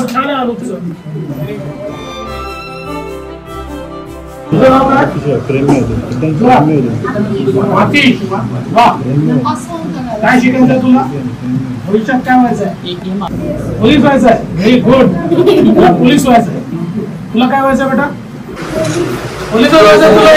छान आहे तुझं. काय शिकायचं तुला भविष्यात काय व्हायचंय? पोलीस व्हायचंय. Very good. पोलीस व्हायचंय. तुला काय व्हायचंय बेटा? पोलीस व्हायचंय तुला.